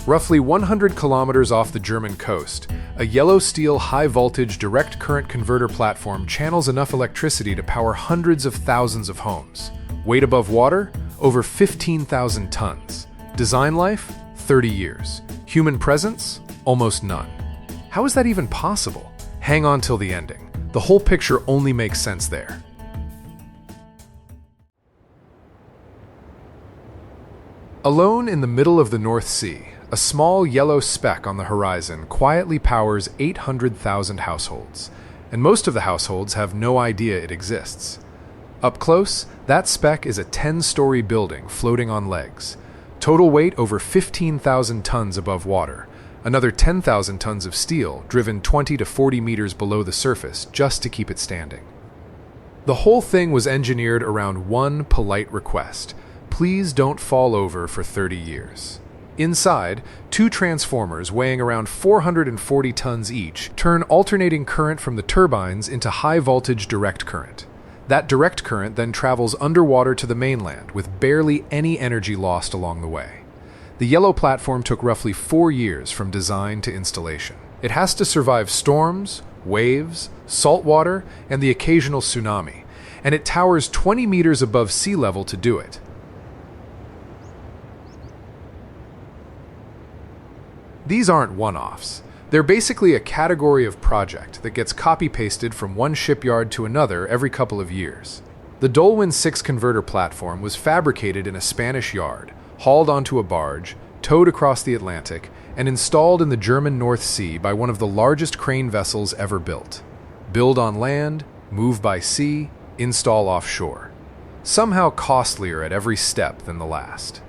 Roughly 100 kilometers off the German coast, a yellow steel high-voltage direct current converter platform channels enough electricity to power hundreds of thousands of homes. Weight above water? Over 15,000 tons. Design life? 30 years. Human presence? Almost none. How is that even possible? Hang on till the ending. The whole picture only makes sense there. Alone in the middle of the North Sea, a small yellow speck on the horizon quietly powers 800,000 households, and most of the households have no idea it exists. Up close, that speck is a 10-story building floating on legs. Total weight over 15,000 tons above water. Another 10,000 tons of steel driven 20 to 40 meters below the surface just to keep it standing. The whole thing was engineered around one polite request: please don't fall over for 30 years. Inside, two transformers weighing around 440 tons each turn alternating current from the turbines into high-voltage direct current. That direct current then travels underwater to the mainland with barely any energy lost along the way. The yellow platform took roughly 4 years from design to installation. It has to survive storms, waves, salt water, and the occasional tsunami, and it towers 20 meters above sea level to do it. These aren't one-offs. They're basically a category of project that gets copy-pasted from one shipyard to another every couple of years. The Dolwyn 6 converter platform was fabricated in a Spanish yard, hauled onto a barge, towed across the Atlantic, and installed in the German North Sea by one of the largest crane vessels ever built. Build on land, move by sea, install offshore. Somehow costlier at every step than the last.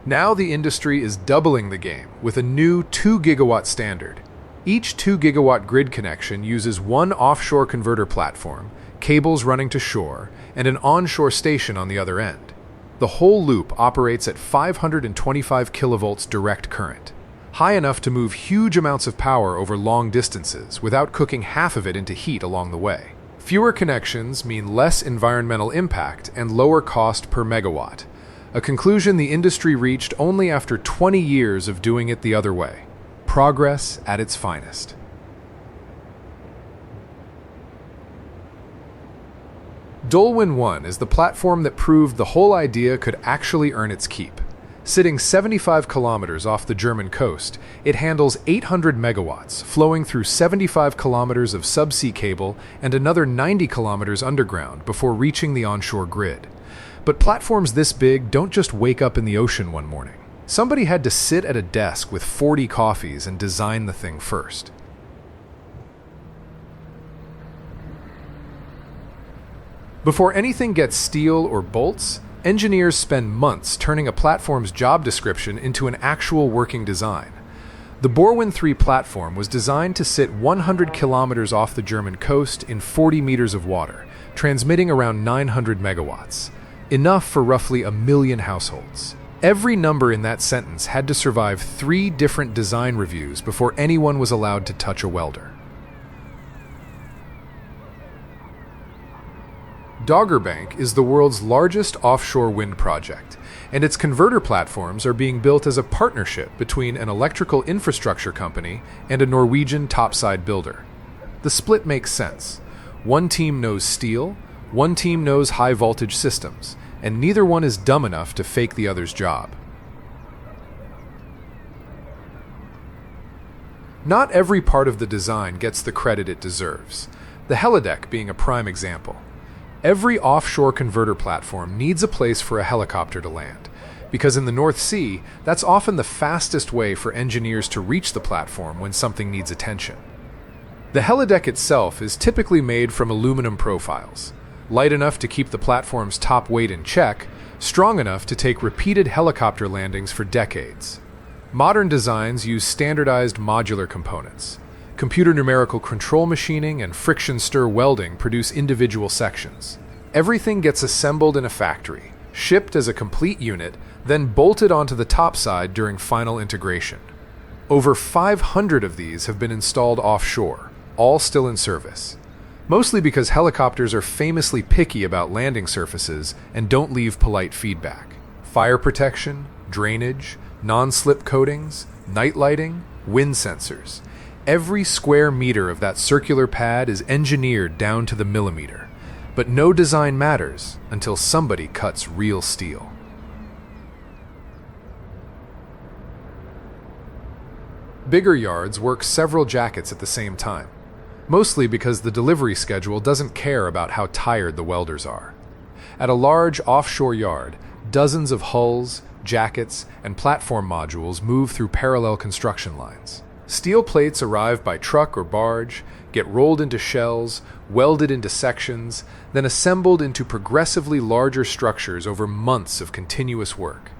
Now the industry is doubling the game with a new 2 gigawatt standard. Each 2 gigawatt grid connection uses one offshore converter platform, cables running to shore, and an onshore station on the other end. The whole loop operates at 525 kilovolts direct current, high enough to move huge amounts of power over long distances without cooking half of it into heat along the way. Fewer connections mean less environmental impact and lower cost per megawatt. A conclusion the industry reached only after 20 years of doing it the other way. Progress at its finest. Dolwyn 1 is the platform that proved the whole idea could actually earn its keep. Sitting 75 kilometers off the German coast, it handles 800 megawatts, flowing through 75 kilometers of subsea cable and another 90 kilometers underground before reaching the onshore grid. But platforms this big don't just wake up in the ocean one morning. Somebody had to sit at a desk with 40 coffees and design the thing first. Before anything gets steel or bolts, engineers spend months turning a platform's job description into an actual working design. The Borwin 3 platform was designed to sit 100 kilometers off the German coast in 40 meters of water, transmitting around 900 megawatts. Enough for roughly 1 million households. Every number in that sentence had to survive 3 different design reviews before anyone was allowed to touch a welder. Dogger Bank is the world's largest offshore wind project, and its converter platforms are being built as a partnership between an electrical infrastructure company and a Norwegian topside builder. The split makes sense. One team knows steel, one team knows high-voltage systems, and neither one is dumb enough to fake the other's job. Not every part of the design gets the credit it deserves, the helideck being a prime example. Every offshore converter platform needs a place for a helicopter to land, because in the North Sea, that's often the fastest way for engineers to reach the platform when something needs attention. The helideck itself is typically made from aluminum profiles, light enough to keep the platform's top weight in check, strong enough to take repeated helicopter landings for decades. Modern designs use standardized modular components. Computer numerical control machining and friction stir welding produce individual sections. Everything gets assembled in a factory, shipped as a complete unit, then bolted onto the topside during final integration. Over 500 of these have been installed offshore, all still in service. mostly because helicopters are famously picky about landing surfaces and don't leave polite feedback. Fire protection, drainage, non-slip coatings, night lighting, wind sensors. Every square meter of that circular pad is engineered down to the millimeter. But no design matters until somebody cuts real steel. Bigger yards work several jackets at the same time, mostly because the delivery schedule doesn't care about how tired the welders are. At a large offshore yard, dozens of hulls, jackets, and platform modules move through parallel construction lines. Steel plates arrive by truck or barge, get rolled into shells, welded into sections, then assembled into progressively larger structures over months of continuous work.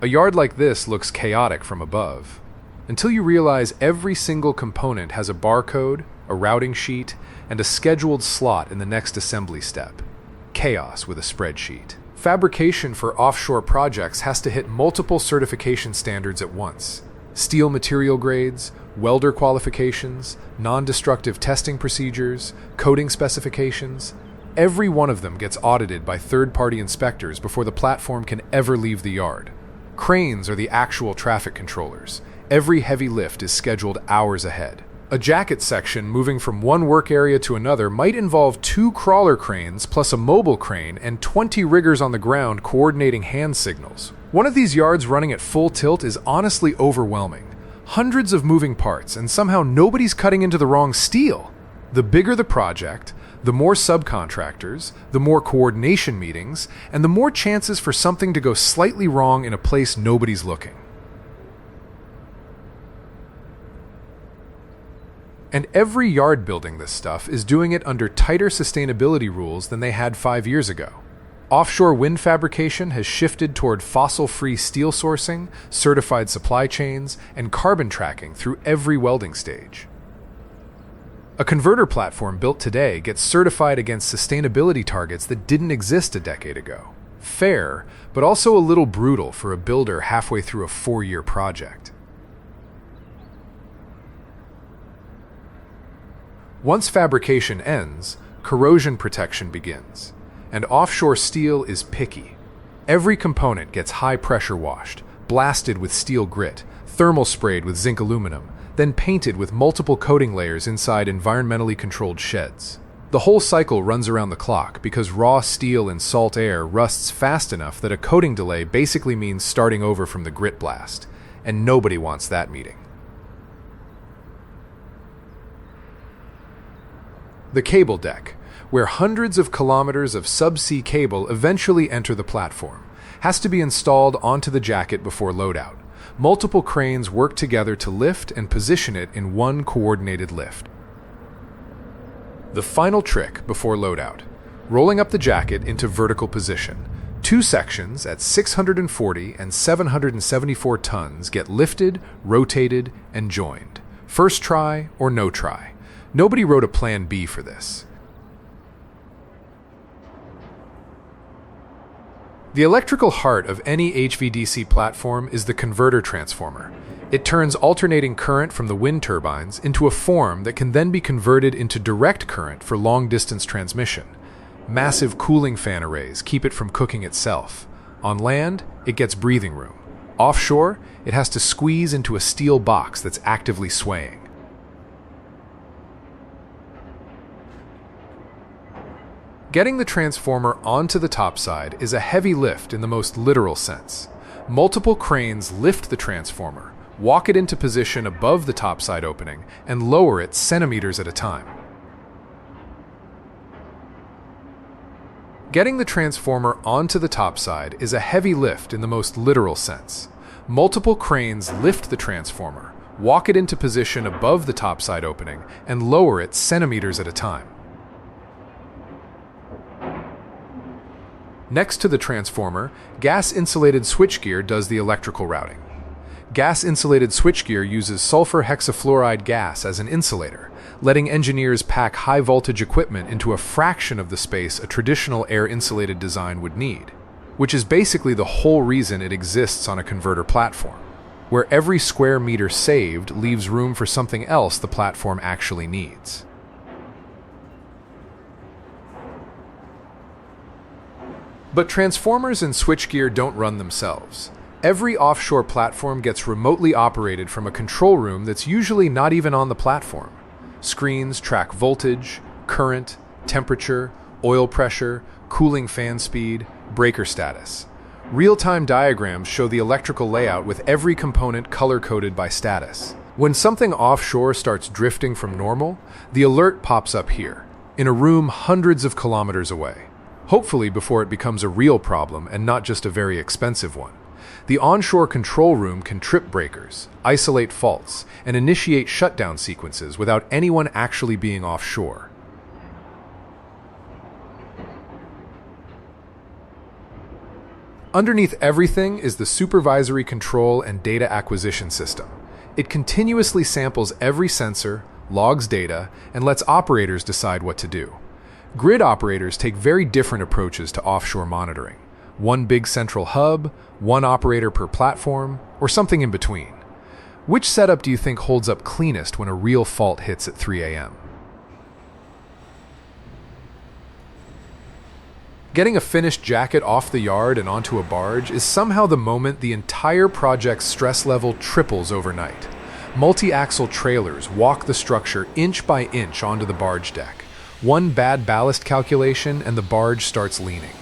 A yard like this looks chaotic from above, until you realize every single component has a barcode, a routing sheet, and a scheduled slot in the next assembly step. Chaos with a spreadsheet. Fabrication for offshore projects has to hit multiple certification standards at once. Steel material grades, welder qualifications, non-destructive testing procedures, coating specifications. Every one of them gets audited by third-party inspectors before the platform can ever leave the yard. Cranes are the actual traffic controllers. Every heavy lift is scheduled hours ahead. A jacket section moving from one work area to another might involve 2 crawler cranes plus a mobile crane and 20 riggers on the ground coordinating hand signals. One of these yards running at full tilt is honestly overwhelming. Hundreds of moving parts, and somehow nobody's cutting into the wrong steel. The bigger the project, the more subcontractors, the more coordination meetings, and the more chances for something to go slightly wrong in a place nobody's looking. And every yard building this stuff is doing it under tighter sustainability rules than they had 5 years ago. Offshore wind fabrication has shifted toward fossil-free steel sourcing, certified supply chains, and carbon tracking through every welding stage. A converter platform built today gets certified against sustainability targets that didn't exist a decade ago. Fair, but also a little brutal for a builder halfway through a 4-year project. Once fabrication ends, corrosion protection begins, and offshore steel is picky. Every component gets high-pressure washed, blasted with steel grit, thermal sprayed with zinc aluminum, then painted with multiple coating layers inside environmentally controlled sheds. The whole cycle runs around the clock because raw steel in salt air rusts fast enough that a coating delay basically means starting over from the grit blast, and nobody wants that meeting. The cable deck, where hundreds of kilometers of subsea cable eventually enter the platform, has to be installed onto the jacket before loadout. Multiple cranes work together to lift and position it in one coordinated lift. The final trick before loadout: rolling up the jacket into vertical position. 2 sections at 640 and 774 tons get lifted, rotated, and joined. First try or no try. Nobody wrote a plan B for this. The electrical heart of any HVDC platform is the converter transformer. It turns alternating current from the wind turbines into a form that can then be converted into direct current for long-distance transmission. Massive cooling fan arrays keep it from cooking itself. On land, it gets breathing room. Offshore, it has to squeeze into a steel box that's actively swaying. Getting the transformer onto the topside is a heavy lift in the most literal sense. Multiple cranes lift the transformer, walk it into position above the topside opening, and lower it centimeters at a time. Getting the transformer onto the topside is a heavy lift in the most literal sense. Multiple cranes lift the transformer, walk it into position above the topside opening, and lower it centimeters at a time. Next to the transformer, gas-insulated switchgear does the electrical routing. Gas-insulated switchgear uses sulfur hexafluoride gas as an insulator, letting engineers pack high-voltage equipment into a fraction of the space a traditional air-insulated design would need, which is basically the whole reason it exists on a converter platform, where every square meter saved leaves room for something else the platform actually needs. But transformers and switchgear don't run themselves. Every offshore platform gets remotely operated from a control room that's usually not even on the platform. Screens track voltage, current, temperature, oil pressure, cooling fan speed, breaker status. Real-time diagrams show the electrical layout with every component color-coded by status. When something offshore starts drifting from normal, the alert pops up here, in a room hundreds of kilometers away. Hopefully before it becomes a real problem and not just a very expensive one. The onshore control room can trip breakers, isolate faults, and initiate shutdown sequences without anyone actually being offshore. Underneath everything is the supervisory control and data acquisition system. It continuously samples every sensor, logs data, and lets operators decide what to do. Grid operators take very different approaches to offshore monitoring. One big central hub, one operator per platform, or something in between. Which setup do you think holds up cleanest when a real fault hits at 3 a.m.? Getting a finished jacket off the yard and onto a barge is somehow the moment the entire project's stress level triples overnight. Multi-axle trailers walk the structure inch by inch onto the barge deck. One bad ballast calculation and the barge starts leaning.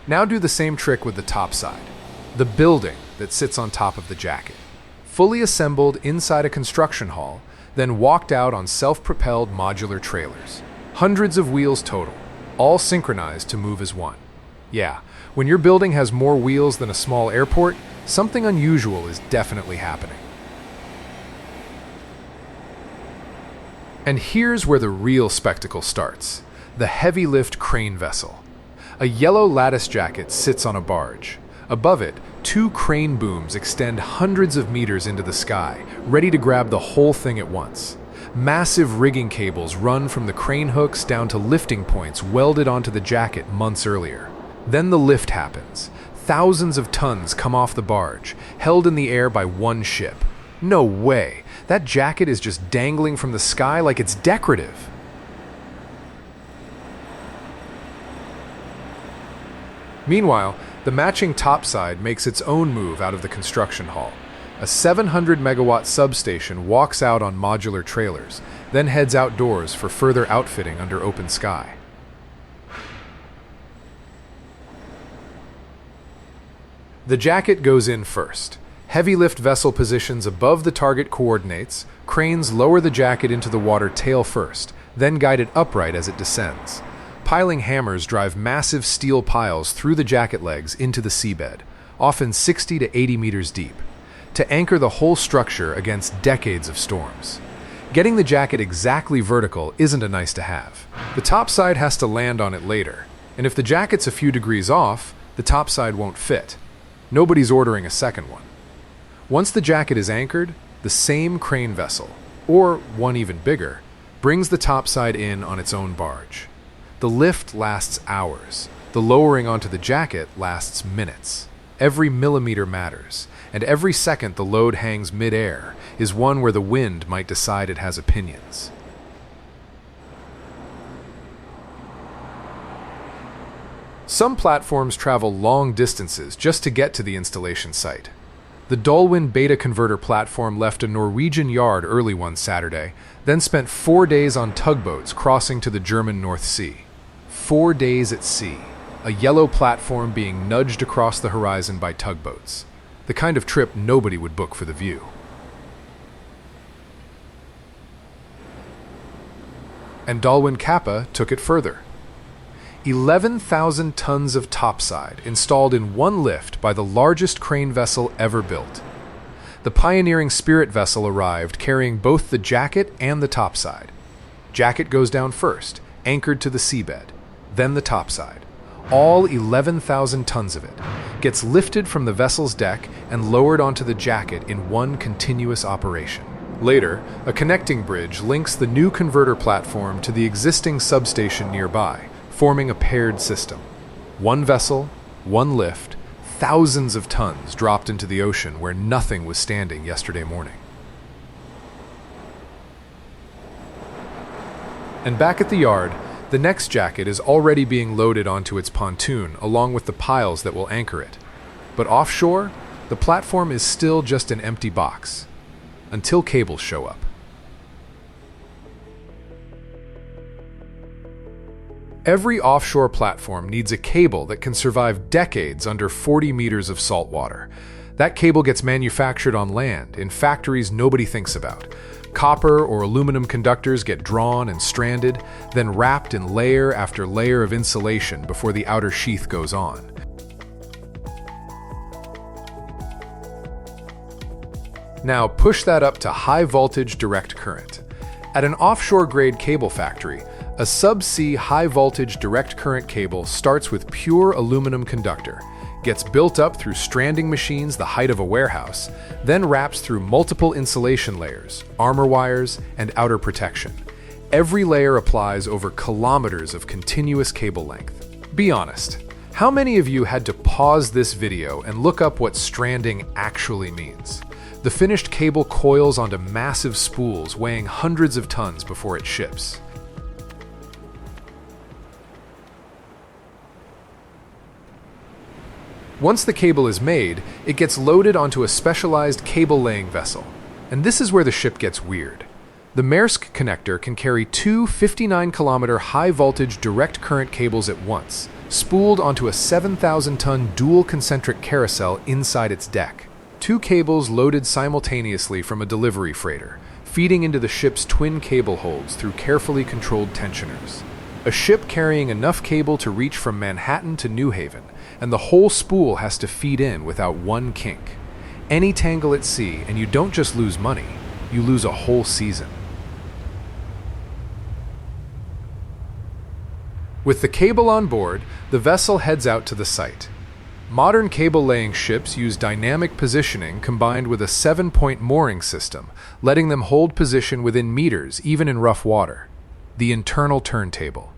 Now do the same trick with the top side, the building that sits on top of the jacket. Fully assembled inside a construction hall, then walked out on self-propelled modular trailers. Hundreds of wheels total, all synchronized to move as one. Yeah, when your building has more wheels than a small airport, something unusual is definitely happening. And here's where the real spectacle starts, the heavy lift crane vessel. A yellow lattice jacket sits on a barge. Above it, two crane booms extend hundreds of meters into the sky, ready to grab the whole thing at once. Massive rigging cables run from the crane hooks down to lifting points welded onto the jacket months earlier. Then the lift happens. Thousands of tons come off the barge, held in the air by one ship. No way! That jacket is just dangling from the sky like it's decorative. Meanwhile, the matching topside makes its own move out of the construction hall. A 700-megawatt substation walks out on modular trailers, then heads outdoors for further outfitting under open sky. The jacket goes in first. Heavy lift vessel positions above the target coordinates, cranes lower the jacket into the water tail first, then guide it upright as it descends. Piling hammers drive massive steel piles through the jacket legs into the seabed, often 60 to 80 meters deep, to anchor the whole structure against decades of storms. Getting the jacket exactly vertical isn't a nice to have. The topside has to land on it later, and if the jacket's a few degrees off, the topside won't fit. Nobody's ordering a second one. Once the jacket is anchored, the same crane vessel, or one even bigger, brings the topside in on its own barge. The lift lasts hours. The lowering onto the jacket lasts minutes. Every millimeter matters, and every second the load hangs mid-air is one where the wind might decide it has opinions. Some platforms travel long distances just to get to the installation site. The Dolwyn Beta Converter platform left a Norwegian yard early one Saturday, then spent 4 days on tugboats crossing to the German North Sea. 4 days at sea, a yellow platform being nudged across the horizon by tugboats. The kind of trip nobody would book for the view. And Dolwyn Kappa took it further. 11,000 tons of topside installed in one lift by the largest crane vessel ever built. The pioneering Spirit vessel arrived carrying both the jacket and the topside. Jacket goes down first, anchored to the seabed, then the topside. All 11,000 tons of it gets lifted from the vessel's deck and lowered onto the jacket in one continuous operation. Later, a connecting bridge links the new converter platform to the existing substation nearby, forming a paired system. One vessel, one lift, thousands of tons dropped into the ocean where nothing was standing yesterday morning. And back at the yard, the next jacket is already being loaded onto its pontoon along with the piles that will anchor it. But offshore, the platform is still just an empty box, until cables show up. Every offshore platform needs a cable that can survive decades under 40 meters of salt water. That cable gets manufactured on land, in factories nobody thinks about. Copper or aluminum conductors get drawn and stranded, then wrapped in layer after layer of insulation before the outer sheath goes on. Now push that up to high voltage direct current. At an offshore grade cable factory, a subsea high voltage direct current cable starts with pure aluminum conductor, gets built up through stranding machines the height of a warehouse, then wraps through multiple insulation layers, armor wires, and outer protection. Every layer applies over kilometers of continuous cable length. Be honest, how many of you had to pause this video and look up what stranding actually means? The finished cable coils onto massive spools weighing hundreds of tons before it ships. Once the cable is made, it gets loaded onto a specialized cable-laying vessel. And this is where the ship gets weird. The Maersk connector can carry two 59-kilometer high-voltage direct current cables at once, spooled onto a 7,000-ton dual-concentric carousel inside its deck. Two cables loaded simultaneously from a delivery freighter, feeding into the ship's twin cable holds through carefully controlled tensioners. A ship carrying enough cable to reach from Manhattan to New Haven, and the whole spool has to feed in without one kink. Any tangle at sea, and you don't just lose money, you lose a whole season. With the cable on board, the vessel heads out to the site. Modern cable-laying ships use dynamic positioning combined with a 7-point mooring system, letting them hold position within meters even in rough water. The internal turntable.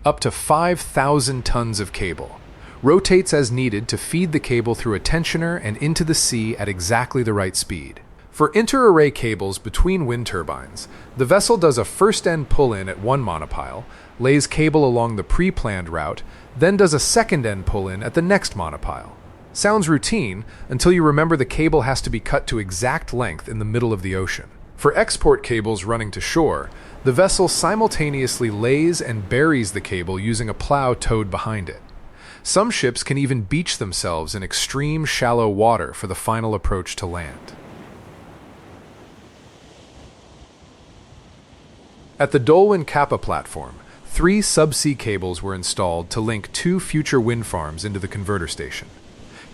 Up to 5,000 tons of cable. Rotates as needed to feed the cable through a tensioner and into the sea at exactly the right speed. For inter-array cables between wind turbines, the vessel does a first-end pull-in at one monopile, lays cable along the pre-planned route, then does a second-end pull-in at the next monopile. Sounds routine until you remember the cable has to be cut to exact length in the middle of the ocean. For export cables running to shore, the vessel simultaneously lays and buries the cable using a plow towed behind it. Some ships can even beach themselves in extreme shallow water for the final approach to land. At the Dolwyn Kappa platform, 3 subsea cables were installed to link 2 future wind farms into the converter station.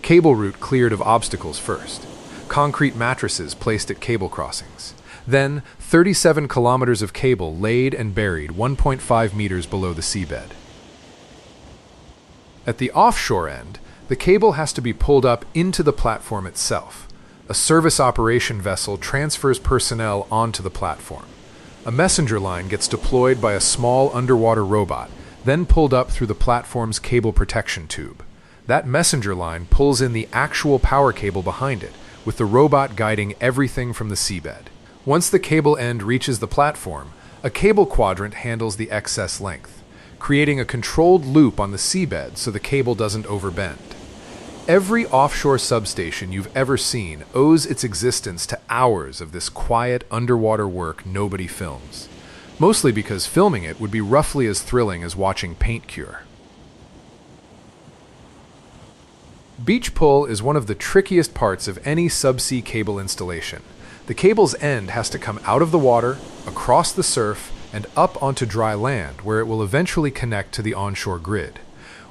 Cable route cleared of obstacles first. Concrete mattresses placed at cable crossings. Then, 37 kilometers of cable laid and buried 1.5 meters below the seabed. At the offshore end, the cable has to be pulled up into the platform itself. A service operation vessel transfers personnel onto the platform. A messenger line gets deployed by a small underwater robot, then pulled up through the platform's cable protection tube. That messenger line pulls in the actual power cable behind it, with the robot guiding everything from the seabed. Once the cable end reaches the platform, a cable quadrant handles the excess length, creating a controlled loop on the seabed so the cable doesn't overbend. Every offshore substation you've ever seen owes its existence to hours of this quiet underwater work nobody films, mostly because filming it would be roughly as thrilling as watching paint cure. Beach pull is one of the trickiest parts of any subsea cable installation. The cable's end has to come out of the water, across the surf, and up onto dry land, where it will eventually connect to the onshore grid.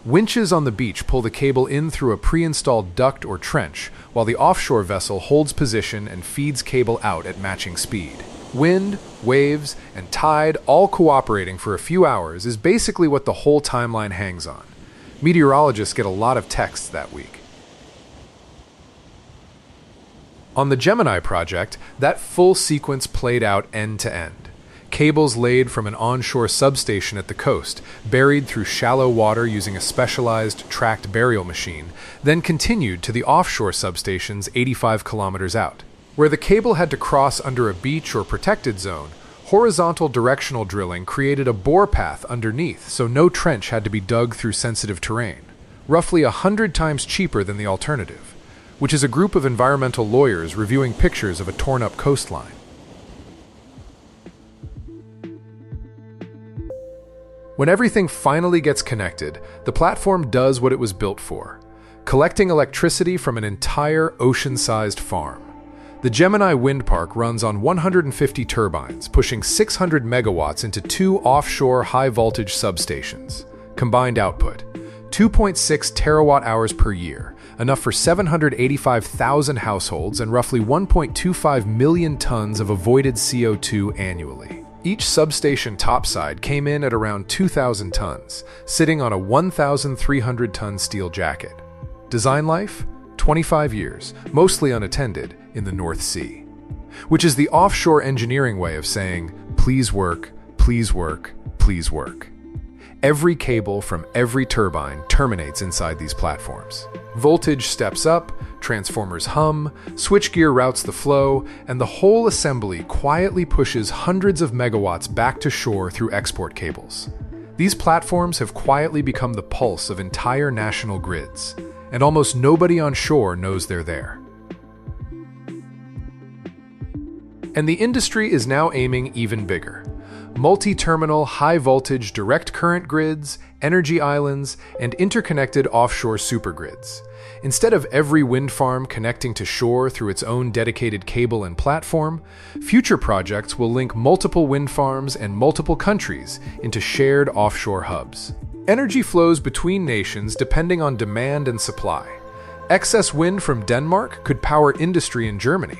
Winches on the beach pull the cable in through a pre-installed duct or trench, while the offshore vessel holds position and feeds cable out at matching speed. Wind, waves, and tide all cooperating for a few hours is basically what the whole timeline hangs on. Meteorologists get a lot of texts that week. On the Gemini project, that full sequence played out end to end. Cables laid from an onshore substation at the coast, buried through shallow water using a specialized tracked burial machine, then continued to the offshore substations 85 kilometers out. Where the cable had to cross under a beach or protected zone, Horizontal directional drilling created a bore path underneath, so no trench had to be dug through sensitive terrain, roughly 100 times cheaper than the alternative, which is a group of environmental lawyers reviewing pictures of a torn-up coastline. When everything finally gets connected, the platform does what it was built for, collecting electricity from an entire ocean-sized farm. The Gemini Wind Park runs on 150 turbines, pushing 600 megawatts into 2 offshore high-voltage substations. Combined output, 2.6 terawatt-hours per year, enough for 785,000 households and roughly 1.25 million tons of avoided CO2 annually. Each substation topside came in at around 2,000 tons, sitting on a 1,300-ton steel jacket. Design life? 25 years, mostly unattended, in the North Sea. Which is the offshore engineering way of saying, please work, please work, please work. Every cable from every turbine terminates inside these platforms. Voltage steps up, transformers hum, switchgear routes the flow, and the whole assembly quietly pushes hundreds of megawatts back to shore through export cables. These platforms have quietly become the pulse of entire national grids, and almost nobody on shore knows they're there. And the industry is now aiming even bigger. Multi-terminal, high-voltage direct current grids, energy islands, and interconnected offshore supergrids. Instead of every wind farm connecting to shore through its own dedicated cable and platform, future projects will link multiple wind farms and multiple countries into shared offshore hubs. Energy flows between nations depending on demand and supply. Excess wind from Denmark could power industry in Germany.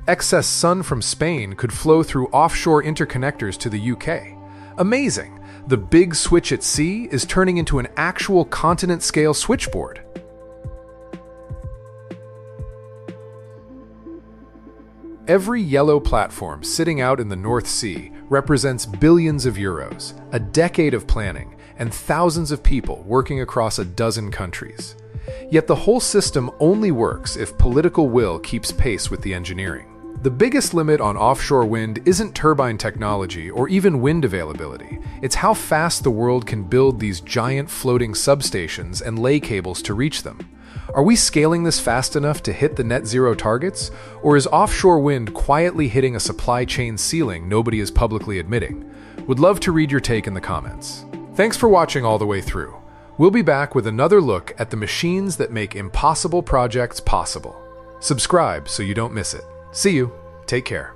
Excess sun from Spain could flow through offshore interconnectors to the UK. Amazing! The big switch at sea is turning into an actual continent-scale switchboard. Every yellow platform sitting out in the North Sea represents billions of euros, a decade of planning, and thousands of people working across a dozen countries. Yet the whole system only works if political will keeps pace with the engineering. The biggest limit on offshore wind isn't turbine technology or even wind availability. It's how fast the world can build these giant floating substations and lay cables to reach them. Are we scaling this fast enough to hit the net zero targets? Or is offshore wind quietly hitting a supply chain ceiling nobody is publicly admitting? Would love to read your take in the comments. Thanks for watching all the way through. We'll be back with another look at the machines that make impossible projects possible. Subscribe so you don't miss it. See you. Take care.